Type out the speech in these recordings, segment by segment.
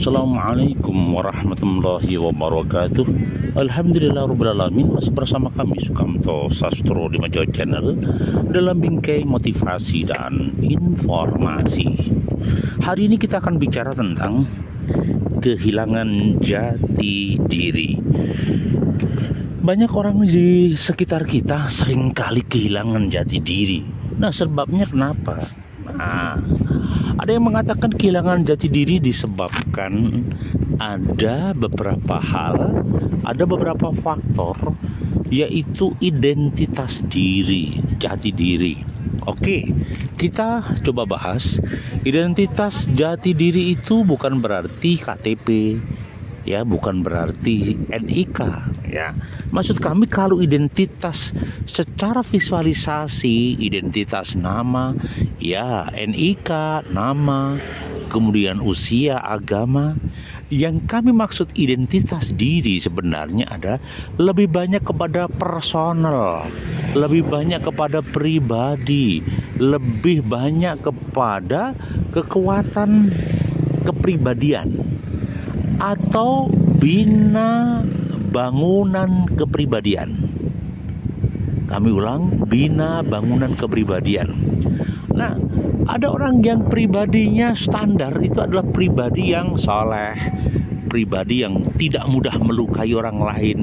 Assalamualaikum warahmatullahi wabarakatuh. Alhamdulillahirrahmanirrahim. Masih bersama kami Sukamto Sastro di Majo Channel dalam bingkai motivasi dan informasi. Hari ini kita akan bicara tentang kehilangan jati diri. Banyak orang di sekitar kita seringkali kehilangan jati diri. Nah, sebabnya kenapa? Ada yang mengatakan kehilangan jati diri disebabkan ada beberapa hal, ada beberapa faktor, yaitu identitas diri, jati diri. Oke, kita coba bahas. Identitas jati diri itu bukan berarti KTP, ya, bukan berarti NIK, ya. Maksud kami kalau identitas secara visualisasi, identitas nama, ya, NIK, nama, kemudian usia, agama. Yang kami maksud identitas diri sebenarnya adalah lebih banyak kepada personal, lebih banyak kepada pribadi, lebih banyak kepada kekuatan kepribadian atau bina bangunan kepribadian. Kami ulang, bina bangunan kepribadian. Nah, ada orang yang pribadinya standar, itu adalah pribadi yang soleh, pribadi yang tidak mudah melukai orang lain,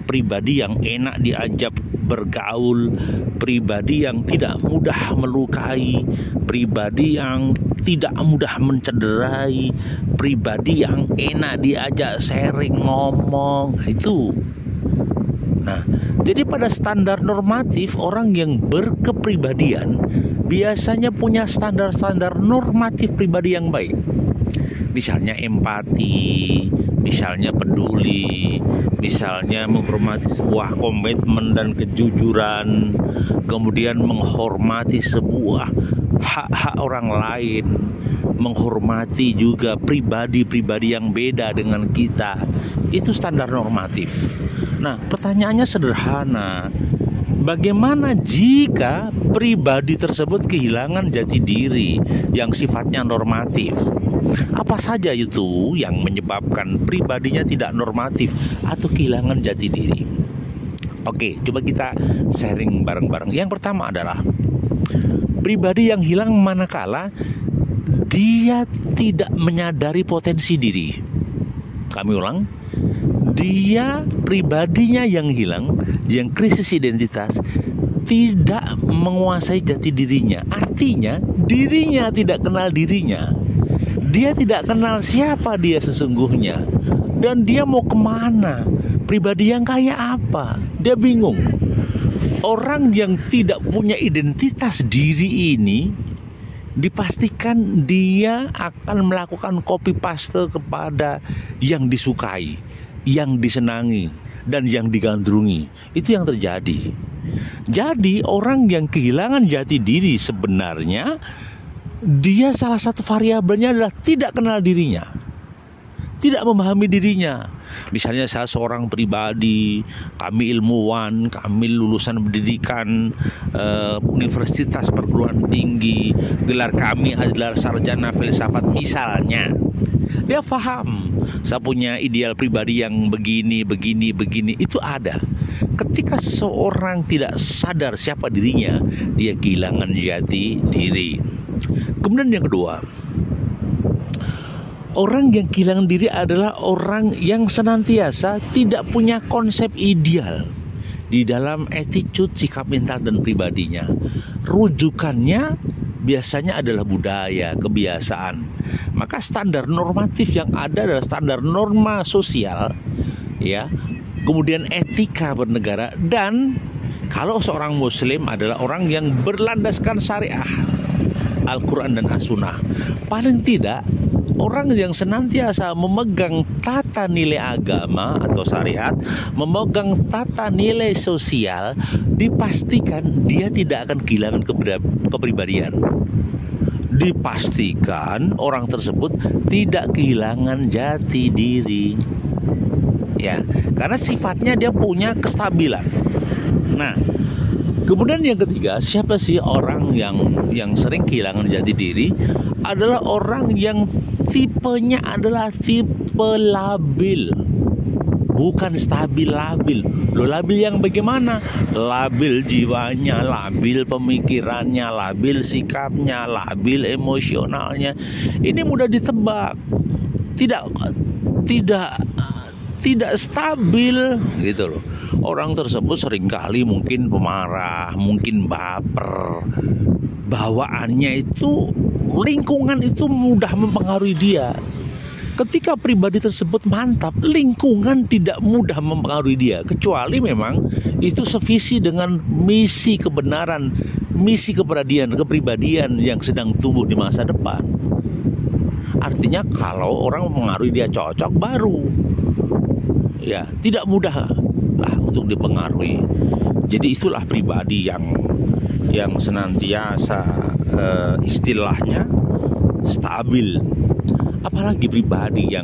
pribadi yang enak diajak bergaul, pribadi yang tidak mudah melukai, pribadi yang tidak mudah mencederai, pribadi yang enak diajak sharing, ngomong, itu. Nah, jadi pada standar normatif, orang yang berkepribadian biasanya punya standar-standar normatif pribadi yang baik. Misalnya empati, misalnya peduli, misalnya menghormati sebuah komitmen dan kejujuran, kemudian menghormati sebuah hak-hak orang lain, menghormati juga pribadi-pribadi yang beda dengan kita. Itu standar normatif. Nah, pertanyaannya sederhana. Bagaimana jika pribadi tersebut kehilangan jati diri yang sifatnya normatif? Apa saja itu yang menyebabkan pribadinya tidak normatif atau kehilangan jati diri? Oke, coba kita sharing bareng-bareng. Yang pertama adalah pribadi yang hilang manakala dia tidak menyadari potensi diri. Kami ulang, dia pribadinya yang hilang, yang krisis identitas, tidak menguasai jati dirinya. Artinya dirinya tidak kenal dirinya. Dia tidak kenal siapa dia sesungguhnya, dan dia mau kemana, pribadi yang kayak apa, dia bingung. Orang yang tidak punya identitas diri ini dipastikan dia akan melakukan copy paste kepada yang disukai, yang disenangi, dan yang digandrungi. Itu yang terjadi. Jadi orang yang kehilangan jati diri sebenarnya dia salah satu variabelnya adalah tidak kenal dirinya, tidak memahami dirinya. Misalnya saya seorang pribadi, kami ilmuwan, kami lulusan pendidikan universitas perguruan tinggi, gelar kami adalah sarjana filsafat misalnya. Dia paham, saya punya ideal pribadi yang begini, itu ada. Ketika seseorang tidak sadar siapa dirinya, dia kehilangan jati diri. Kemudian yang kedua, orang yang kehilangan diri adalah orang yang senantiasa tidak punya konsep ideal di dalam attitude, sikap mental, dan pribadinya. Rujukannya biasanya adalah budaya, kebiasaan. Maka standar normatif yang ada adalah standar norma sosial, ya, kemudian etika bernegara, dan kalau seorang muslim adalah orang yang berlandaskan syariah, Al-Quran dan As-Sunnah. Paling tidak orang yang senantiasa memegang tata nilai agama atau syariat, memegang tata nilai sosial, dipastikan dia tidak akan kehilangan kepribadian. Dipastikan orang tersebut tidak kehilangan jati diri, ya, karena sifatnya dia punya kestabilan. Nah, kemudian yang ketiga, siapa sih orang yang sering kehilangan jati diri? adalah orang yang tipenya adalah tipe labil, bukan stabil, labil. Lo labil yang bagaimana? Labil jiwanya, labil pemikirannya, labil sikapnya, labil emosionalnya. Ini mudah ditebak. Tidak stabil gitu loh. Orang tersebut seringkali mungkin pemarah, mungkin baper. Bawaannya itu, lingkungan itu mudah mempengaruhi dia. Ketika pribadi tersebut mantap, lingkungan tidak mudah mempengaruhi dia, kecuali memang itu sevisi dengan misi kebenaran, misi kepribadian yang sedang tumbuh di masa depan. Artinya kalau orang mempengaruhi dia cocok, baru ya tidak mudah lah untuk dipengaruhi. Jadi itulah pribadi yang senantiasa istilahnya stabil. Apalagi pribadi yang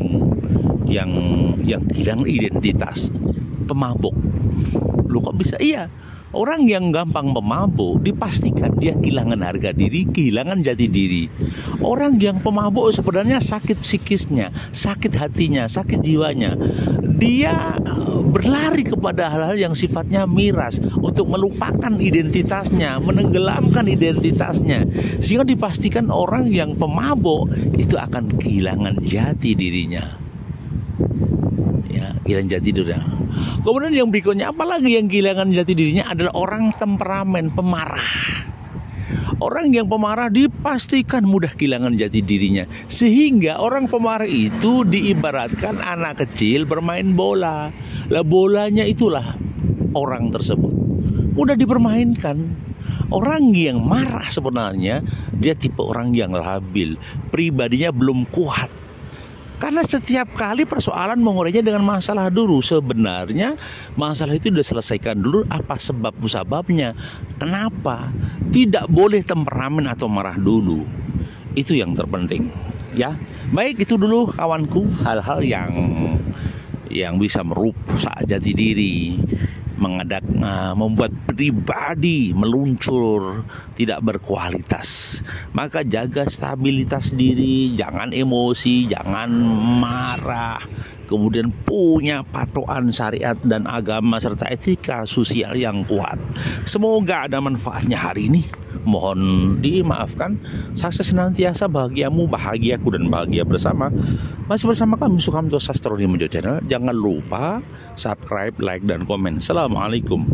kehilangan identitas, pemabuk. Lu kok bisa? Iya, orang yang gampang pemabuk dipastikan dia kehilangan harga diri, kehilangan jati diri. Orang yang pemabuk sebenarnya sakit psikisnya, sakit hatinya, sakit jiwanya. Dia berlari kepada hal-hal yang sifatnya miras untuk melupakan identitasnya, menenggelamkan identitasnya. Sehingga dipastikan orang yang pemabuk itu akan kehilangan jati dirinya. Ya, kehilangan jati dirinya. Kemudian yang berikutnya, apalagi yang kehilangan jati dirinya adalah orang temperamen, pemarah. Orang yang pemarah dipastikan mudah kehilangan jati dirinya. Sehingga orang pemarah itu diibaratkan anak kecil bermain bola. Lah bolanya itulah orang tersebut. Mudah dipermainkan. Orang yang marah sebenarnya dia tipe orang yang labil, pribadinya belum kuat. Karena setiap kali persoalan mengurainya dengan masalah dulu. Sebenarnya masalah itu sudah selesaikan dulu, apa sebab musababnya, kenapa. Tidak boleh temperamen atau marah dulu. Itu yang terpenting, ya. Baik, itu dulu kawanku, hal-hal yang bisa merusak jati diri, membuat pribadi meluncur, tidak berkualitas. Maka jaga stabilitas diri, jangan emosi, jangan marah. Kemudian punya patokan syariat dan agama serta etika sosial yang kuat. Semoga ada manfaatnya hari ini. Mohon dimaafkan. Sukses senantiasa, bahagiamu, bahagiaku, dan bahagia bersama. Masih bersama kami Sukamto Sastro di Mojo Channel. Jangan lupa subscribe, like, dan komen. Assalamualaikum.